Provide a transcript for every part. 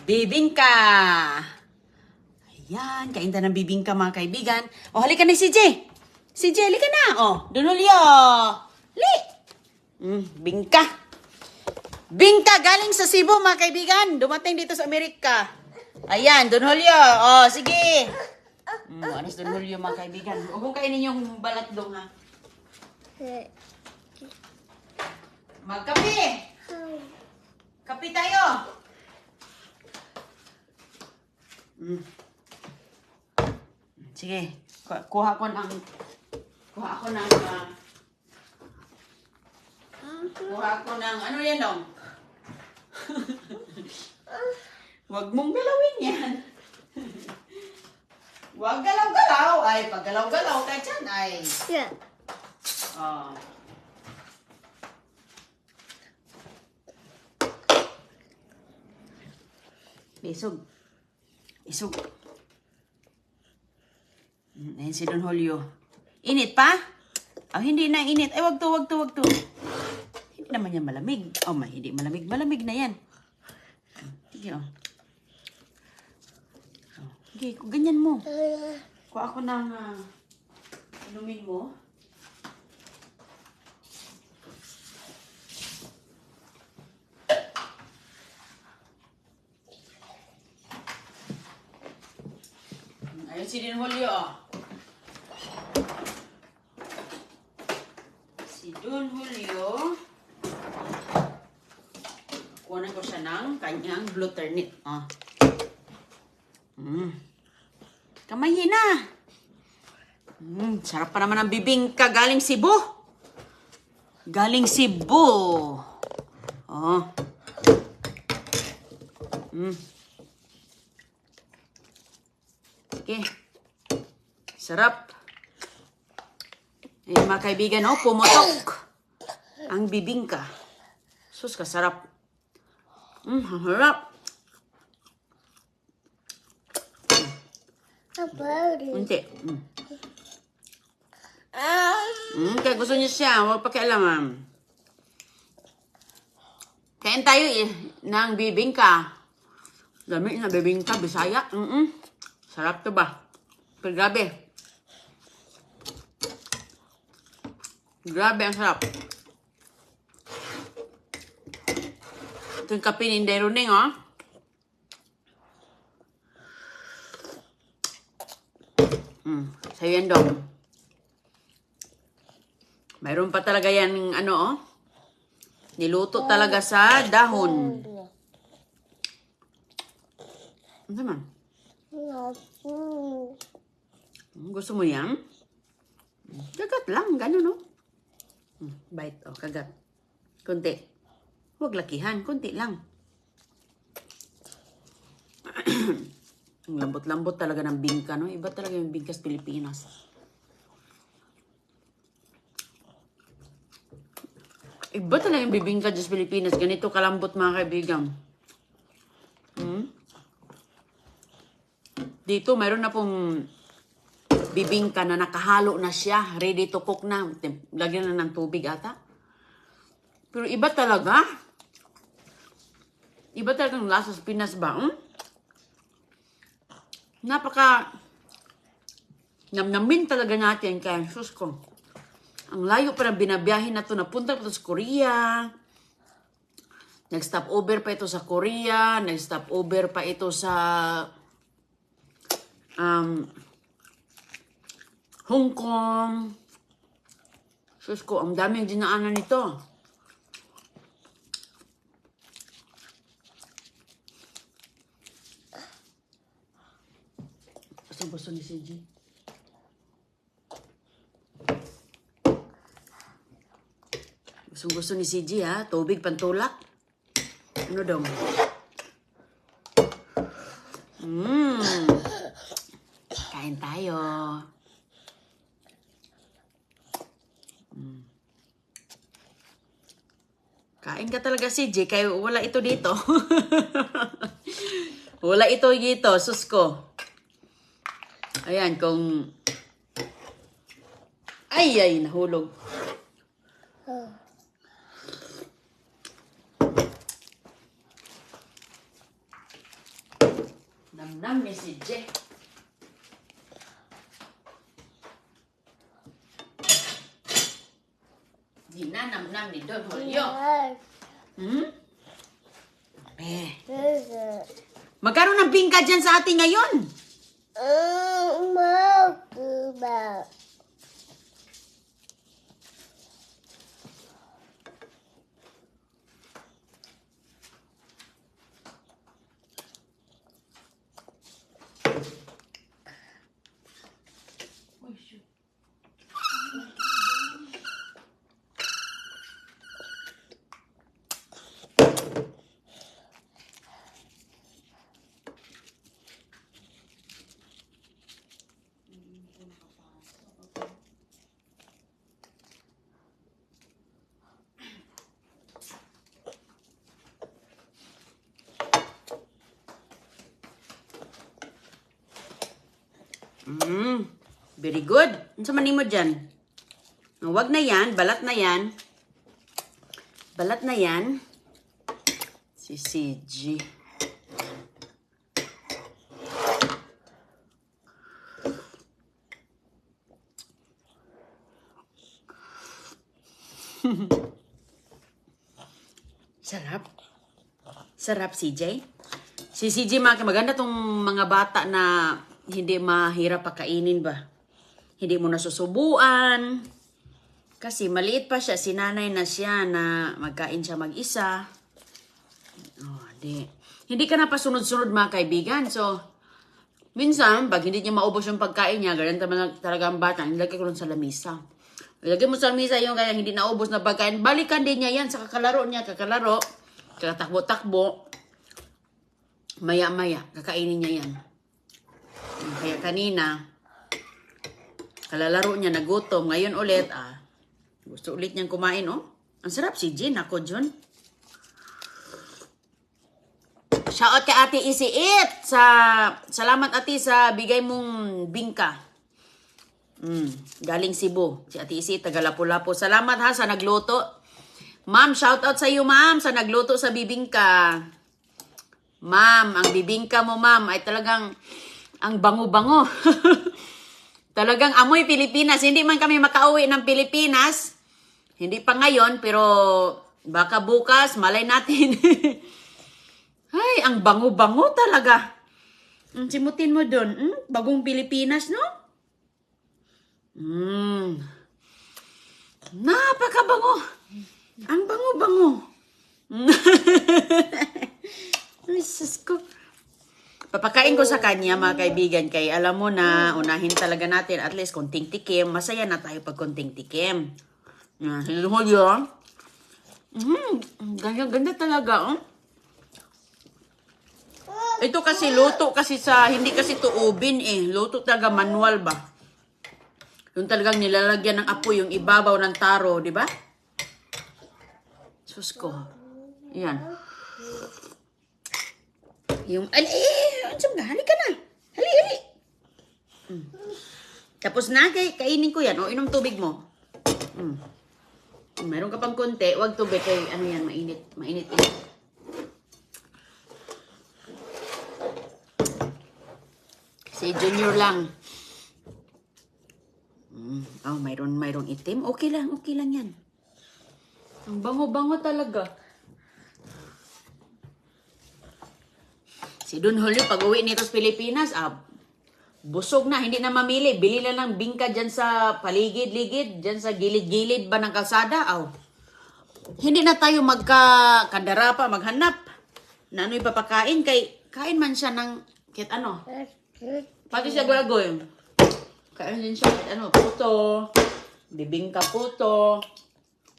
Bibingka. Ayan, kainta ng bibingka mga kaibigan. O, halika na si CJ. CJ, halika na. O, Don Julio. Li. Bingka. Bingka galing sa Cebu mga kaibigan. Dumating dito sa Amerika. Ayan, Don Julio. O, sige. Ano si Don Julio mga kaibigan. Huwag kong kainin yung balat dong ha. Magkape. Kape tayo. Sige, kuha ko ng ano yan dong? Huwag mong galawin yan. Huwag galaw-galaw. Ay, pag galaw-galaw ka dyan, ay. Yeah. Oh. Isog. Isog. Ayan si Don Julio. Init pa? Oh, hindi na init. Ay, wag to. Hindi naman yan malamig. Oh, hindi malamig. Malamig na yan. Sige, oh. Sige, ganyan mo. Kuha ako ng inumin mo. Ayun si Don Julio, oh. Si Don Julio. Kuhanan ko siya ng kanyang blue turnip, oh. Kamayin na. Sarap pa naman ang bibingka galing Cebu. Galing Cebu. Oh. Okay. Sarap. Eh, mga kaibigan, oh, pumutok ang bibingka. Sus, kasarap. Harap. Unti. Kaya gusto niya siya. Huwag pakialaman. Kain tayo ng bibingka. Dami na bibingka, Bisaya. Sarap to ba? Pero grabe. Grabe ang sarap. Ito yung kape ni Inday Runing, oh. Sa'yo yan, dong. Mayroon pa talaga yan, ano, oh. Niluto talaga sa dahon. Ano naman? Gusto mo yan? Kagat lang, gano'n, no? Bite, oh, kagat. Kunti. Huwag lakihan, kunti lang. Ang lambot-lambot talaga ng bingka, no? Iba talaga yung bingka sa Pilipinas. Iba talaga yung bibingka sa Pilipinas. Ganito kalambot, mga kaibigan. Dito, mayroon na pong bibingka na nakahalo na siya. Ready to cook na. Lagyan na ng tubig ata. Pero iba talaga. Iba talaga ang lasa sa Pinas ba? Napaka namnamin talaga natin. Kaya, sus ko. Ang layo pa na binabiyahin na ito. Napunta pa ito sa Korea. Nag-stop over pa ito sa Korea. Nag-stop over pa ito sa Hong Kong. Sus ko, ang daming dinaanan nito. Gusto ni CJ. Gusto ni CJ, ha? Tubig, pantulak. Ano daw? Kain tayo. Kain ka talaga, CJ, kaya wala ito dito. Wala ito dito, sus ko. Ayan, kung... Ay, nahulog. Nam-nam ni si Je. Di na nam-nam ni Don Julio. Magkaroon ng bingka dyan sa atin ngayon. Very good. Ano sa manin mo dyan? Wag na yan. Balat na yan. Balat na yan. Si CG. Sarap. Sarap, CJ. Si CJ, maganda tong mga bata na hindi mahirap pakainin ba? Hindi mo nasusubuan. Kasi maliit pa siya. Sinanay na siya na magkain siya mag-isa. Oh, hindi ka na pasunod-sunod mga kaibigan. So, minsan, pag hindi niya maubos yung pagkain niya, ganyan talaga ang bata, nilagay ko lang sa lamisa. Ilagay mo sa lamisa yung kaya hindi naubos na pagkain. Balikan din niya yan sa kakalaro niya. Kakalaro. Kakatakbo-takbo. Maya-maya. Kakainin niya yan. Kaya kanina, kalalaro niya, nagutom. Ngayon ulit, gusto ulit niyang kumain, oh. Ang sarap si Jean, ako, John. Shoutout kay Ate Isiit. Salamat, Ate, sa bigay mong bingka. Galing Cebu. Si Ate Isiit, taga Lapu-Lapu. Salamat, ha, sa nagluto. Ma'am, shoutout sa iyo, ma'am, sa nagluto sa bibingka. Ma'am, ang bibingka mo, ma'am, ay talagang ang bango-bango. Talagang amoy Pilipinas. Hindi man kami makauwi ng Pilipinas. Hindi pa ngayon, pero baka bukas, malay natin. Ay, ang bango-bango talaga. Simutin mo dun. Bagong Pilipinas, no? Napakabango. Ang bango-bango. Ay, sus ko. Papakain ko sa kanya, mga kaibigan, kay alam mo na, unahin talaga natin at least konting tikim. Masaya na tayo pag konting tikim. Ganda, ganda talaga, oh. Ito kasi luto kasi hindi kasi tuubin eh. Luto talaga manual ba? Yung talagang nilalagyan ng apoy yung ibabaw ng taro, di ba? Sus ko. Yan. Yung, halika na. Hali. Tapos na, kainin ko yan. O, inom tubig mo. Meron ka pang konti. Huwag tubig. Kay, ano yan, mainit. Mainit. Si Junior lang. Oh, mayroon itim. Okay lang yan. Ang bango-bango talaga. Si Don Julio, pag uwi nito sa Pilipinas, busog na, hindi na mamili. Bili na ng bingka dyan sa paligid-ligid, dyan sa gilid-gilid ba ng kalsada. Hindi na tayo magkakandara pa, maghanap. Na ano ipapakain, kain man siya ng, kahit ano. Pati siya gagawin. Kain din siya, kahit ano, puto, bibingka puto.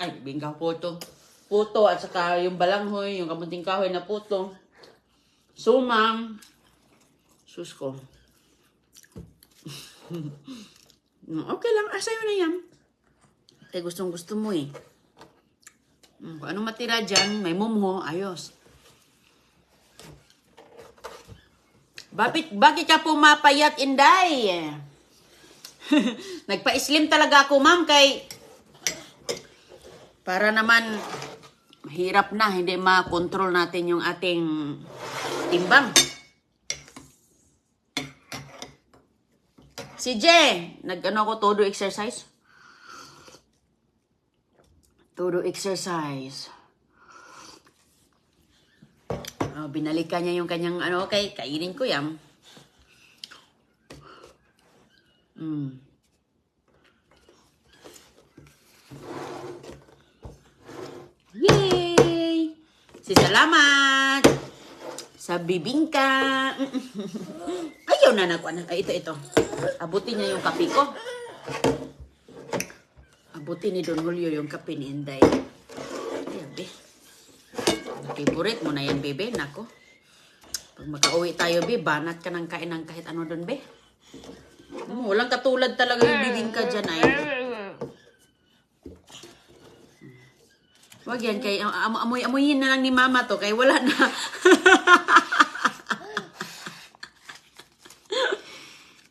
Ay, bibingka puto. Puto, at saka yung balanghoy, yung kamunting kahoy na puto. Sumang. Sus ko. Okay lang. Sa'yo na yan. Kaya gustong-gusto mo eh. Kung anong matira dyan, may mumho, ayos. Bakit ka pumapayat, Inday? Nagpa-slim talaga ako, ma'am, kay para naman mahirap na, hindi ma-control natin yung ating timbang. Si Jay, nag-ano ako, todo exercise. Todo exercise. Oh, binalikan niya yung kanyang ano, okay, kainin ko yan. Yay! Salamat! Sa bibingka. Ayaw na nakuha na. Ay, ito. Abutin niya yung kape ko. Abutin ni Don Julio yung kape ni Inday. Ayan, be. Favorite mo na yan, bebe. Nako. Pag makauwi tayo, be, banat ka ng kain ng kahit ano doon, be. Walang katulad talaga yung bibingka dyan, ay. Wag yan, kay amoyin na lang ni mama to, kay wala na.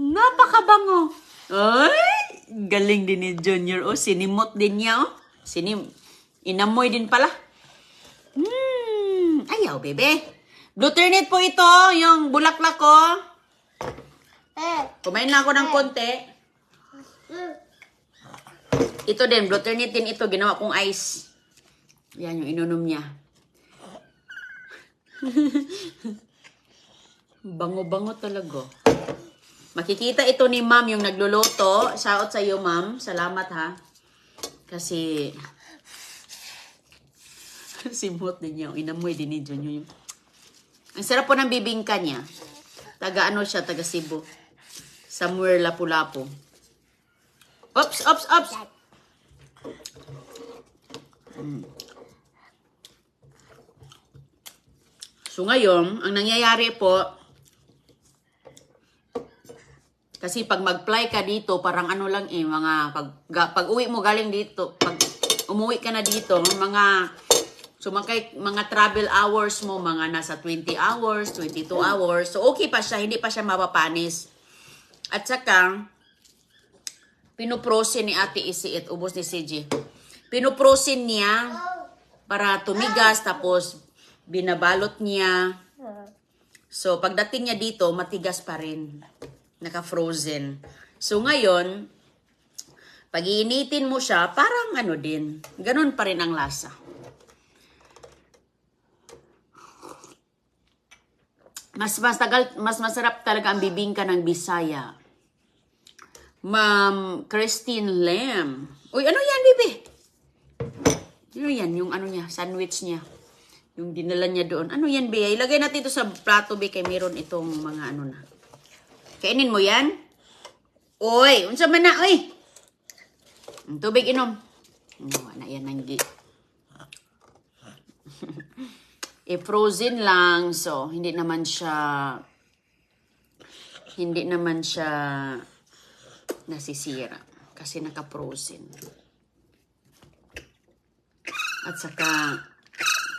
Napakabango. Ay, galing din ni Junior. Oh, sinimot din niya, oh. Inamoy din pala. Ayaw, bebe. Blue turnip po ito, yung bulaklak ko. Kumain na ako ng konti. Ito din, blue turnip din ito. Ginawa kong ice. Yan yung inunom niya. Bango-bango talaga. Makikita ito ni ma'am yung nagluluto. Shout sa iyo, ma'am. Salamat, ha. Kasi simot din niya. Inamoy din ni Junyo. Ang sarap po ng bibingka niya. Taga ano siya, taga Cebu. Somewhere Lapu-Lapu. Ops. So ngayon, ang nangyayari po, kasi pag mag-fly ka dito, parang ano lang mga pag uwi mo galing dito, pag umuwi ka na dito, mga travel hours mo, mga nasa 20 hours, 22 hours. So okay pa siya, hindi pa siya mapapanis. At saka, pinuprosin ni Ate Isiit, ubos ni CJ. Pinuprosin niya para tumigas, tapos binabalot niya. So, pagdating niya dito, matigas pa rin. Naka-frozen. So, ngayon, pag iinitin mo siya, parang ano din. Ganun pa rin ang lasa. Mas masarap talaga ang bibingka ng Bisaya. Ma'am Christine Lam. Uy, ano yan, bibi? Ano yan? Yung ano niya, sandwich niya. Yung dinala niya doon. Ano yan, Bea? Ilagay natin ito sa plato, Bea, kay meron itong mga ano na. Kainin mo yan? Uy, unsa man na, uy. Tubig inom. Wala yan, nanggi. Frozen lang. So, hindi naman siya nasisira. Kasi naka-frozen. At saka,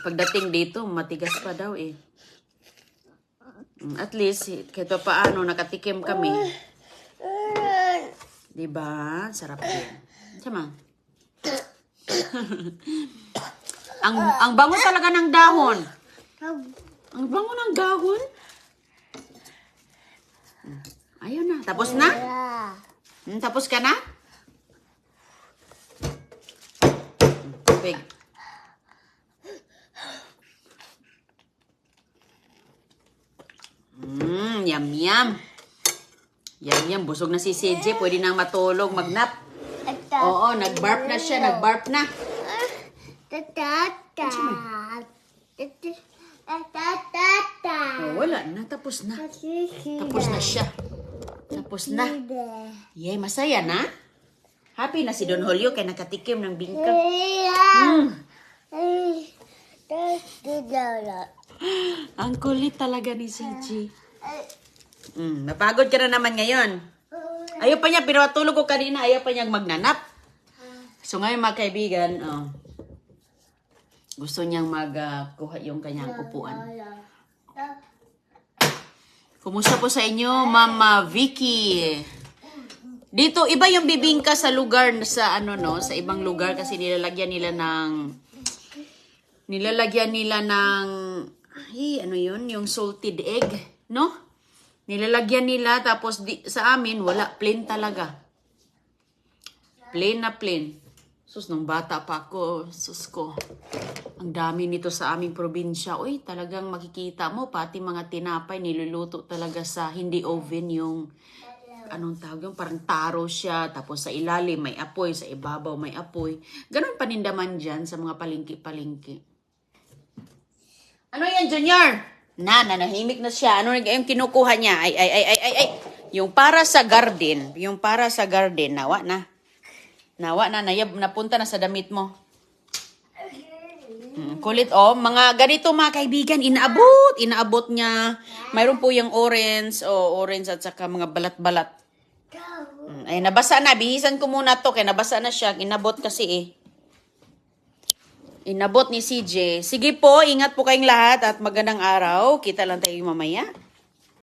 pagdating dito, matigas pa daw eh. At least, kahit pa paano, nakatikim kami. Diba? Sarap din. Sama. ang bango talaga ng dahon. Ang bango ng dahon. Ayun na. Tapos na? Tapos ka na? Tubig. Yum. Yum. Busog na si CJ. Pwede nang matulog, magnap. Oo, nag-barf na siya. Nag-barf na. Oh, wala na. Tapos na. Tapos na siya. Tapos na. Yay, masaya na? Happy na si Don Julio kaya nakatikim ng bingka. Ang kulit talaga ni CJ. Napagod ka na naman ngayon. Ayaw pa niya, pero tulog ko kanina, ayaw pa niyang magnanap. So ngayon mga kaibigan, gusto niyang magkuha yung kanyang upuan. Kumusta po sa inyo, Mama Vicky? Dito, iba yung bibingka sa lugar, sa sa ibang lugar kasi nilalagyan nila ng, ano yun, yung salted egg, no? Nilalagyan nila, tapos sa amin, wala. Plain talaga. Plain na plain. Sus, nung bata pa ako, sus ko. Ang dami nito sa aming probinsya. Uy, talagang makikita mo, pati mga tinapay, niluluto talaga sa hindi oven yung, anong tawag yung, parang taro siya. Tapos sa ilalim may apoy, sa ibabaw may apoy. Ganon panindaman dyan sa mga palengke-palengke. Ano yan, Junior? Nanahimik na siya. Ano yung kinukuha niya? Ay. Yung para sa garden, nawa na. Nawa na, napunta na sa damit mo. Kulit, oh. Mga ganito, mga kaibigan, inaabot niya. Mayroon po yung orange at saka mga balat-balat. Ay, nabasa na. Bihisan ko muna to, kaya nabasa na siya. Inabot kasi eh. Inabot ni CJ. Sige po, ingat po kayong lahat at magandang araw. Kita lang tayo mamaya.